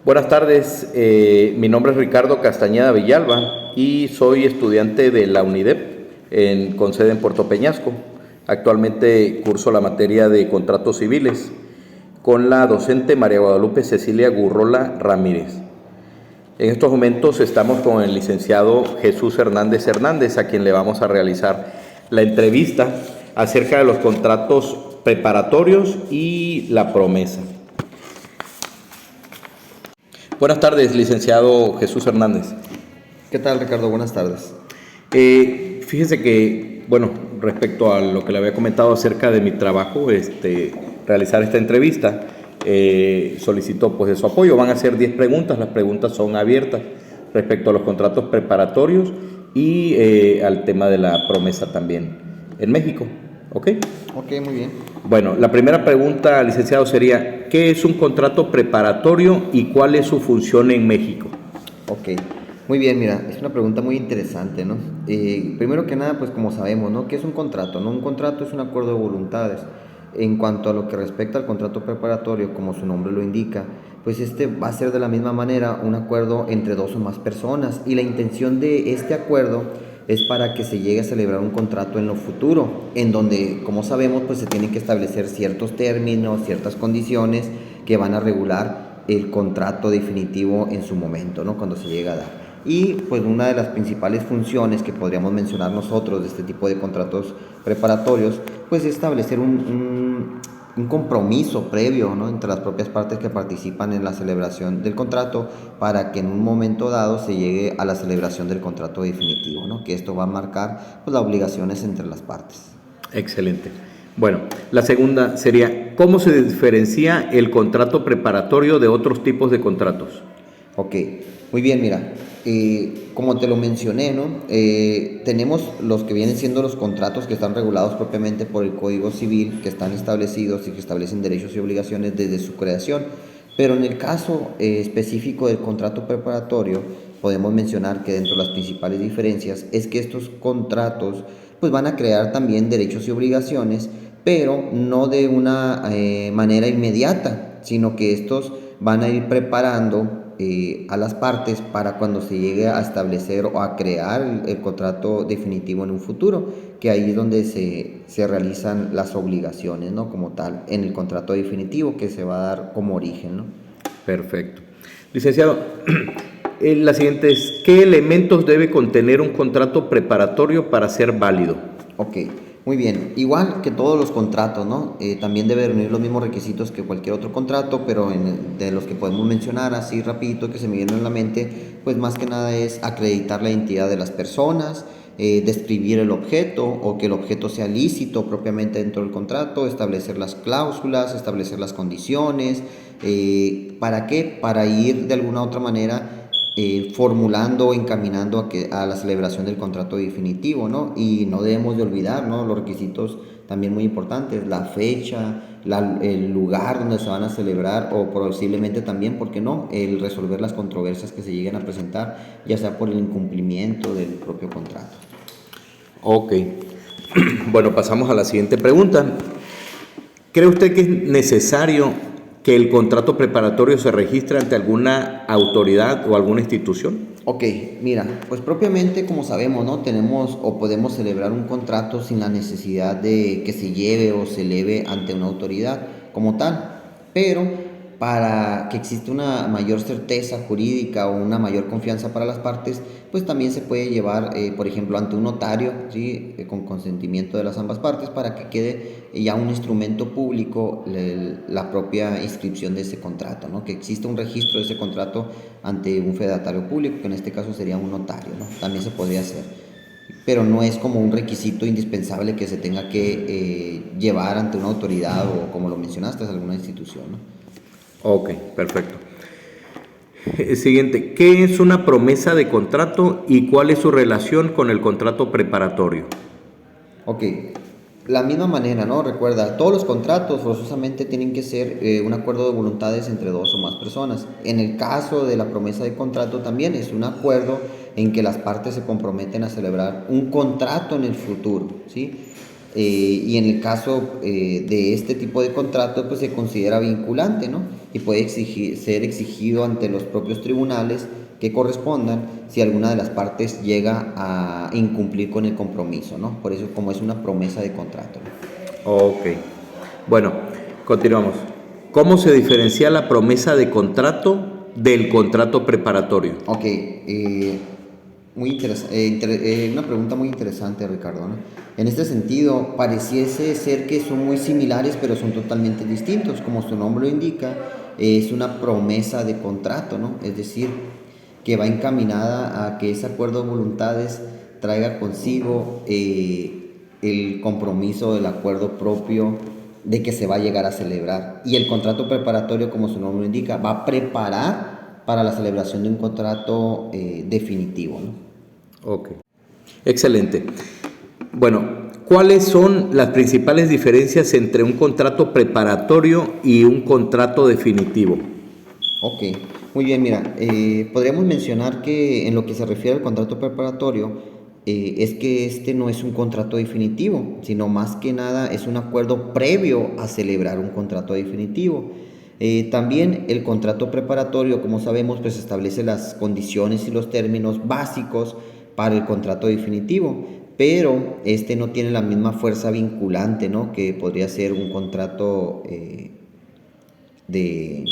Buenas tardes, mi nombre es Ricardo Castañeda Villalba y soy estudiante de la UNIDEP con sede en Puerto Peñasco. Actualmente curso la materia de contratos civiles con la docente María Guadalupe Cecilia Gurrola Ramírez. En estos momentos estamos con el licenciado Jesús Hernández Hernández, a quien le vamos a realizar la entrevista acerca de los contratos preparatorios y la promesa. Buenas tardes, licenciado Jesús Hernández. ¿Qué tal, Ricardo? Buenas tardes. Fíjese que, bueno, respecto a lo que le había comentado acerca de mi trabajo, realizar esta entrevista, solicito pues de su apoyo. Van a ser 10 preguntas, las preguntas son abiertas respecto a los contratos preparatorios y al tema de la promesa también en México. ¿Ok? Ok, muy bien. Bueno, la primera pregunta, licenciado, sería, ¿qué es un contrato preparatorio y cuál es su función en México? Ok, muy bien, mira, es una pregunta muy interesante, ¿no? Primero que nada, pues como sabemos, ¿no? ¿Qué es un contrato? ¿No? Un contrato es un acuerdo de voluntades. En cuanto a lo que respecta al contrato preparatorio, como su nombre lo indica, pues este va a ser de la misma manera un acuerdo entre dos o más personas y la intención de este acuerdo es para que se llegue a celebrar un contrato en lo futuro, en donde, como sabemos, pues se tienen que establecer ciertos términos, ciertas condiciones que van a regular el contrato definitivo en su momento, ¿no? Cuando se llega a dar. Y pues una de las principales funciones que podríamos mencionar nosotros de este tipo de contratos preparatorios, pues es establecer un compromiso previo, ¿no? Entre las propias partes que participan en la celebración del contrato para que en un momento dado se llegue a la celebración del contrato definitivo, ¿no? Que esto va a marcar pues, las obligaciones entre las partes. Excelente. Bueno, la segunda sería, ¿cómo se diferencia el contrato preparatorio de otros tipos de contratos? Ok, muy bien, mira, como te lo mencioné, ¿no? Tenemos los que vienen siendo los contratos que están regulados propiamente por el Código Civil, que están establecidos y que establecen derechos y obligaciones desde su creación, pero en el caso específico del contrato preparatorio, podemos mencionar que dentro de las principales diferencias es que estos contratos pues van a crear también derechos y obligaciones, pero no de una manera inmediata, sino que estos van a ir preparando a las partes para cuando se llegue a establecer o a crear el contrato definitivo en un futuro, que ahí es donde se realizan las obligaciones, ¿no? Como tal, en el contrato definitivo que se va a dar como origen, ¿no? Perfecto. Licenciado, la siguiente es, ¿qué elementos debe contener un contrato preparatorio para ser válido? Ok, muy bien. Igual que todos los contratos, ¿no? También debe reunir los mismos requisitos que cualquier otro contrato, pero de los que podemos mencionar así rapidito que se me vienen a la mente, pues más que nada es acreditar la identidad de las personas, describir el objeto o que el objeto sea lícito propiamente dentro del contrato, establecer las cláusulas, establecer las condiciones. ¿Para qué? Para ir de alguna u otra manera formulando o encaminando a la celebración del contrato definitivo, ¿no? Y no debemos de olvidar, ¿no? Los requisitos también muy importantes, la fecha, el lugar donde se van a celebrar o posiblemente también, ¿por qué no?, el resolver las controversias que se lleguen a presentar, ya sea por el incumplimiento del propio contrato. Ok. Bueno, pasamos a la siguiente pregunta. ¿Cree usted que es necesario que el contrato preparatorio se registre ante alguna autoridad o alguna institución? Ok, mira, pues propiamente como sabemos, ¿no? Tenemos o podemos celebrar un contrato sin la necesidad de que se lleve o se eleve ante una autoridad como tal, pero para que exista una mayor certeza jurídica o una mayor confianza para las partes, pues también se puede llevar, por ejemplo, ante un notario, ¿sí? Con consentimiento de las ambas partes para que quede ya un instrumento público la propia inscripción de ese contrato, ¿no? Que exista un registro de ese contrato ante un fedatario público, que en este caso sería un notario, ¿no? También se podría hacer, pero no es como un requisito indispensable que se tenga que llevar ante una autoridad o, como lo mencionaste, alguna institución, ¿no? Ok, perfecto. Siguiente, ¿qué es una promesa de contrato y cuál es su relación con el contrato preparatorio? Ok, la misma manera, ¿no? Recuerda, todos los contratos forzosamente tienen que ser un acuerdo de voluntades entre dos o más personas. En el caso de la promesa de contrato también es un acuerdo en que las partes se comprometen a celebrar un contrato en el futuro, ¿sí? Y en el caso de este tipo de contrato, pues se considera vinculante, ¿no? Y puede ser exigido ante los propios tribunales que correspondan si alguna de las partes llega a incumplir con el compromiso, ¿no? Por eso, como es una promesa de contrato, ¿no? Ok. Bueno, continuamos. ¿Cómo se diferencia la promesa de contrato del contrato preparatorio? Ok, una pregunta muy interesante, Ricardo, ¿no? En este sentido, pareciese ser que son muy similares, pero son totalmente distintos. Como su nombre lo indica, es una promesa de contrato, ¿no? Es decir, que va encaminada a que ese acuerdo de voluntades traiga consigo el compromiso del acuerdo propio de que se va a llegar a celebrar. Y el contrato preparatorio, como su nombre lo indica, va a preparar para la celebración de un contrato definitivo, ¿no? Ok. Excelente. Bueno, ¿cuáles son las principales diferencias entre un contrato preparatorio y un contrato definitivo? Ok, muy bien, mira, podríamos mencionar que en lo que se refiere al contrato preparatorio, es que este no es un contrato definitivo, sino más que nada es un acuerdo previo a celebrar un contrato definitivo. También el contrato preparatorio, como sabemos, pues establece las condiciones y los términos básicos para el contrato definitivo, pero este no tiene la misma fuerza vinculante, ¿no? Que podría ser un contrato de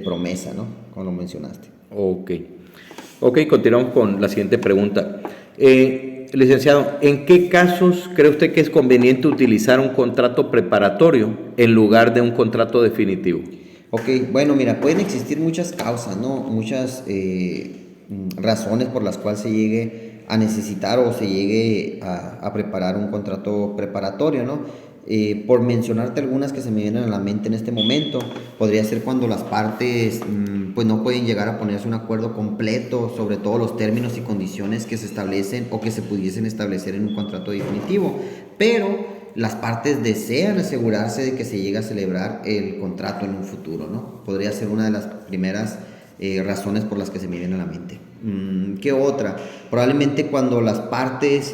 promesa, ¿no? Como lo mencionaste. Ok. Ok, continuamos con la siguiente pregunta. Licenciado, ¿en qué casos cree usted que es conveniente utilizar un contrato preparatorio en lugar de un contrato definitivo? Ok, bueno, mira, pueden existir muchas causas, ¿no? Muchas razones por las cuales se llegue a necesitar o se llegue a preparar un contrato preparatorio, ¿no? Por mencionarte algunas que se me vienen a la mente en este momento, podría ser cuando las partes pues no pueden llegar a ponerse un acuerdo completo sobre todos los términos y condiciones que se establecen o que se pudiesen establecer en un contrato definitivo, pero las partes desean asegurarse de que se llegue a celebrar el contrato en un futuro, ¿no? Podría ser una de las primeras razones por las que se me viene a la mente. ¿Qué otra? Probablemente cuando las partes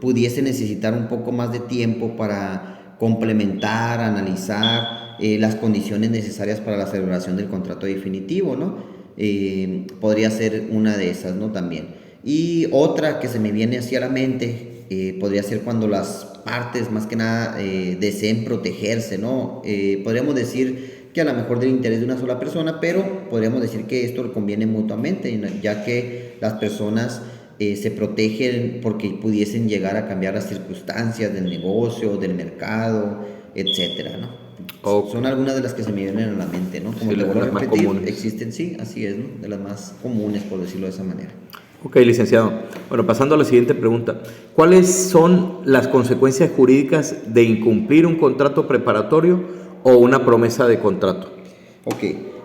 pudiesen necesitar un poco más de tiempo para complementar, analizar las condiciones necesarias para la celebración del contrato definitivo, ¿no? Podría ser una de esas, ¿no? También. Y otra que se me viene hacia la mente podría ser cuando las partes más que nada deseen protegerse, ¿no? Podríamos decir que a lo mejor del interés de una sola persona, pero podríamos decir que esto le conviene mutuamente, ya que las personas se protegen porque pudiesen llegar a cambiar las circunstancias del negocio, del mercado, etcétera, ¿no? Ok. Son algunas de las que se me vienen a la mente, ¿no? Como Sí, te vuelvo a las más repetir, comunes. existen, sí, así es, ¿no? De las más comunes, por decirlo de esa manera. Ok, licenciado. Bueno, pasando a la siguiente pregunta. ¿Cuáles son las consecuencias jurídicas de incumplir un contrato preparatorio o una promesa de contrato? Ok,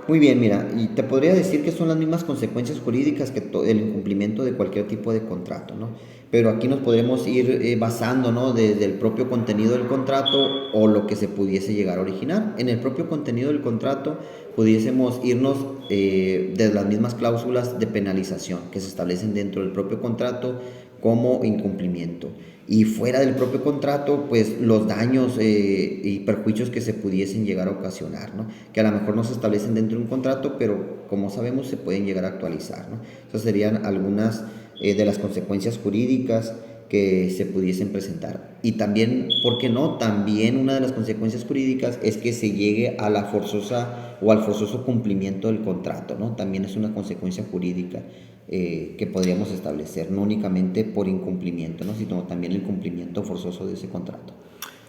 muy bien, mira, y te podría decir que son las mismas consecuencias jurídicas que el incumplimiento de cualquier tipo de contrato, ¿no? Pero aquí nos podremos ir basando, ¿no? Desde el propio contenido del contrato o lo que se pudiese llegar a originar. En el propio contenido del contrato pudiésemos irnos de las mismas cláusulas de penalización que se establecen dentro del propio contrato como incumplimiento. Y fuera del propio contrato, pues los daños y perjuicios que se pudiesen llegar a ocasionar, ¿no? Que a lo mejor no se establecen dentro de un contrato, pero como sabemos se pueden llegar a actualizar, ¿no? Esas serían algunas de las consecuencias jurídicas que se pudiesen presentar. Y también, ¿por qué no? También una de las consecuencias jurídicas es que se llegue a la forzosa o al forzoso cumplimiento del contrato, ¿no? También es una consecuencia jurídica que podríamos establecer, no únicamente por incumplimiento, ¿no? Sino también el cumplimiento forzoso de ese contrato.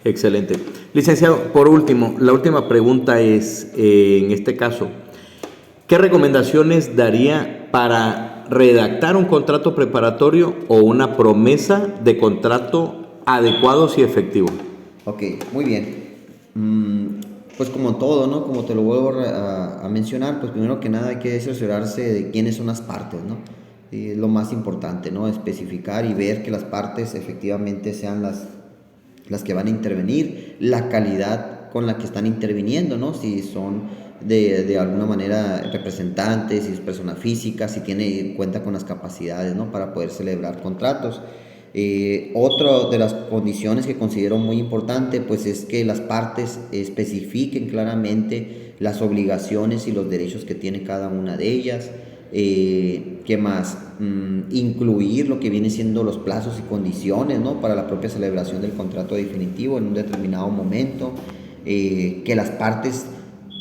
Excelente. Licenciado, por último, la última pregunta es, en este caso, ¿qué recomendaciones daría para redactar un contrato preparatorio o una promesa de contrato adecuados y efectivos? Ok, muy bien. Pues como todo, ¿no? Como te lo vuelvo a mencionar, pues primero que nada hay que cerciorarse de quiénes son las partes, ¿no? Y es lo más importante, ¿no? Especificar y ver que las partes efectivamente sean las que van a intervenir, la calidad con la que están interviniendo, ¿no? Si son de alguna manera representantes, si es persona física, si tiene cuenta con las capacidades, ¿no? Para poder celebrar contratos. Otra de las condiciones que considero muy importante pues es que las partes especifiquen claramente las obligaciones y los derechos que tiene cada una de ellas. ¿Qué más? Incluir lo que viene siendo los plazos y condiciones, ¿no?, para la propia celebración del contrato definitivo en un determinado momento. Que las partes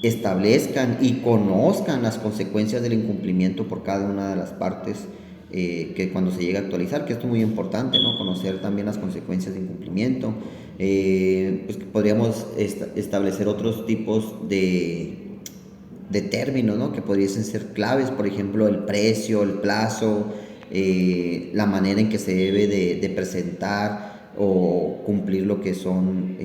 establezcan y conozcan las consecuencias del incumplimiento por cada una de las partes, que cuando se llegue a actualizar, que esto es muy importante, ¿no?, conocer también las consecuencias de incumplimiento. Pues que podríamos establecer otros tipos de términos, ¿no?, que podrían ser claves, por ejemplo, el precio, el plazo, la manera en que se debe de presentar o cumplir lo que son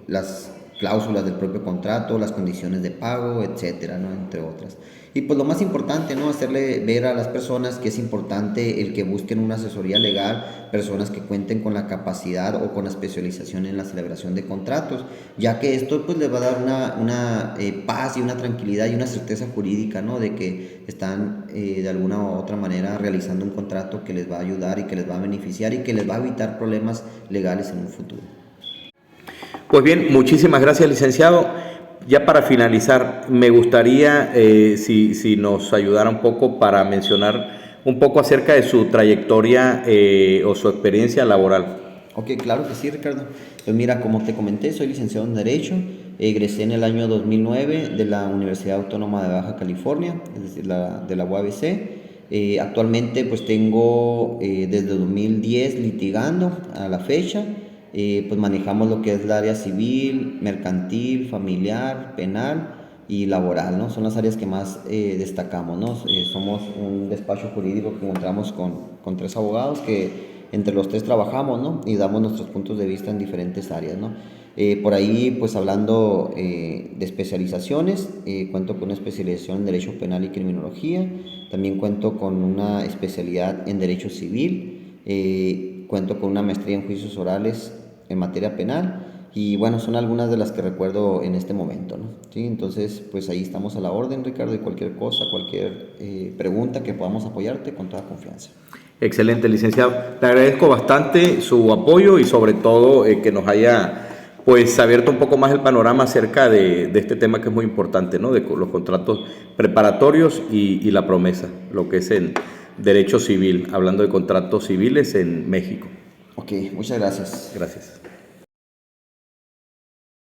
las cláusulas del propio contrato, las condiciones de pago, etcétera, ¿no?, entre otras. Y pues lo más importante, ¿no?, hacerle ver a las personas que es importante el que busquen una asesoría legal, personas que cuenten con la capacidad o con la especialización en la celebración de contratos, ya que esto pues les va a dar una paz y una tranquilidad y una certeza jurídica, ¿no?, de que están de alguna u otra manera realizando un contrato que les va a ayudar y que les va a beneficiar y que les va a evitar problemas legales en un futuro. Pues bien, muchísimas gracias, licenciado. Ya para finalizar, me gustaría si nos ayudara un poco para mencionar un poco acerca de su trayectoria o su experiencia laboral. Ok, claro que sí, Ricardo. Pues mira, como te comenté, soy licenciado en Derecho, egresé en el año 2009 de la Universidad Autónoma de Baja California, es decir, de la UABC. Actualmente pues tengo desde 2010 litigando a la fecha. Pues manejamos lo que es el área civil, mercantil, familiar, penal y laboral, ¿no? Son las áreas que más destacamos, ¿no? Somos un despacho jurídico que encontramos con 3 abogados que entre los 3 trabajamos, ¿no?, y damos nuestros puntos de vista en diferentes áreas, ¿no? Por ahí, pues hablando de especializaciones, cuento con una especialización en Derecho Penal y Criminología, también cuento con una especialidad en Derecho Civil, cuento con una maestría en Juicios Orales en materia penal, y bueno, son algunas de las que recuerdo en este momento, ¿no? ¿Sí? Entonces, pues ahí estamos a la orden, Ricardo, y cualquier cosa, cualquier pregunta que podamos apoyarte, con toda confianza. Excelente, licenciado. Le agradezco bastante su apoyo y sobre todo que nos haya pues abierto un poco más el panorama acerca de este tema que es muy importante, ¿no?, de los contratos preparatorios y la promesa, lo que es en derecho civil, hablando de contratos civiles en México. Ok, muchas gracias. Gracias.